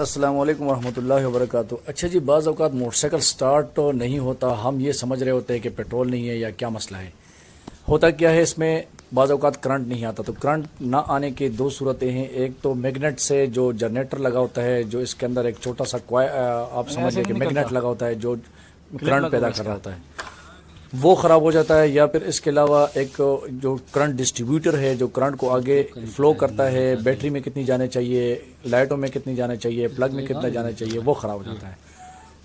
السلام علیکم ورحمۃ اللہ وبرکاتہ۔ اچھا جی، بعض اوقات موٹر سائیکل سٹارٹ نہیں ہوتا، ہم یہ سمجھ رہے ہوتے ہیں کہ پیٹرول نہیں ہے یا کیا مسئلہ ہے۔ ہوتا کیا ہے، اس میں بعض اوقات کرنٹ نہیں آتا۔ تو کرنٹ نہ آنے کی دو صورتیں ہیں۔ ایک تو میگنیٹ سے جو جنریٹر لگا ہوتا ہے، جو اس کے اندر ایک چھوٹا سا آپ سمجھ لیں کہ میگنیٹ لگا ہوتا ہے جو کرنٹ پیدا کر رہا ہوتا ہے، وہ خراب ہو جاتا ہے۔ یا پھر اس کے علاوہ ایک جو کرنٹ ڈسٹریبیوٹر ہے جو کرنٹ کو آگے فلو کرتا ہے، بیٹری میں کتنی جانے چاہیے، لائٹوں میں کتنی جانے چاہیے، پلگ میں کتنا جانا چاہیے، وہ خراب ہو جاتا ہے۔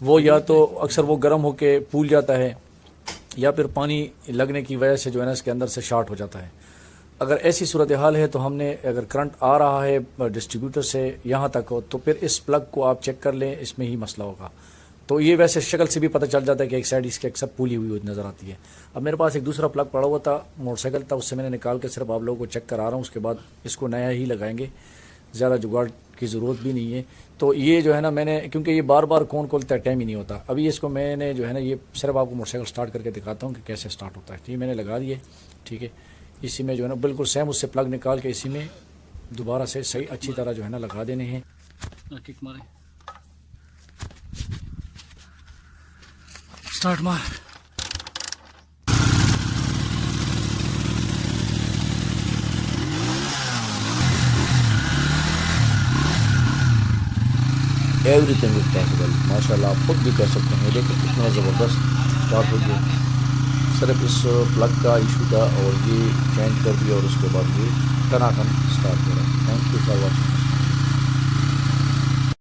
وہ یا تو اکثر وہ گرم ہو کے پھول جاتا ہے، یا پھر پانی لگنے کی وجہ سے جو ہے نا اس کے اندر سے شارٹ ہو جاتا ہے۔ اگر ایسی صورتحال ہے تو ہم نے اگر کرنٹ آ رہا ہے ڈسٹریبیوٹر سے یہاں تک ہو تو پھر اس پلگ کو آپ چیک کر لیں، اس میں ہی مسئلہ ہوگا۔ تو یہ ویسے شکل سے بھی پتہ چل جاتا ہے کہ ایک سائڈ اس کی اکثر پھولی ہوئی نظر آتی ہے۔ اب میرے پاس ایک دوسرا پلگ پڑا ہوا تھا، موٹر سائیکل تھا، اس سے میں نے نکال کے صرف آپ لوگوں کو چیک کرا رہا ہوں، اس کے بعد اس کو نیا ہی لگائیں گے، زیادہ جگاڑ کی ضرورت بھی نہیں ہے۔ تو یہ جو ہے نا میں نے، کیونکہ یہ بار بار کون کھولتا ہے، ٹائم ہی نہیں ہوتا، ابھی اس کو میں نے جو ہے نا یہ صرف آپ کو موٹر سائیکل سٹارٹ کر کے دکھاتا ہوں کہ کیسے سٹارٹ ہوتا ہے۔ یہ میں نے لگا دیے، ٹھیک ہے۔ اسی میں جو ہے نا بالکل سیم اس سے پلگ نکال کے اسی میں دوبارہ سے صحیح اچھی طرح جو ہے نا لگا دینے ہیں۔ کک مارے، سٹارٹ مار۔ ایوری تھنگ از پاسبل، ماشاء اللہ آپ خود بھی کر سکتے ہیں۔ دیکھیں کتنا زبردست اسٹارٹ ہو گیا، صرف اس پلگ کا ایشو تھا اور یہ چینج کر دیا اور اس کے بعد یہ ٹناٹن اسٹارٹ ہو رہا ہے۔ Thank you for watching.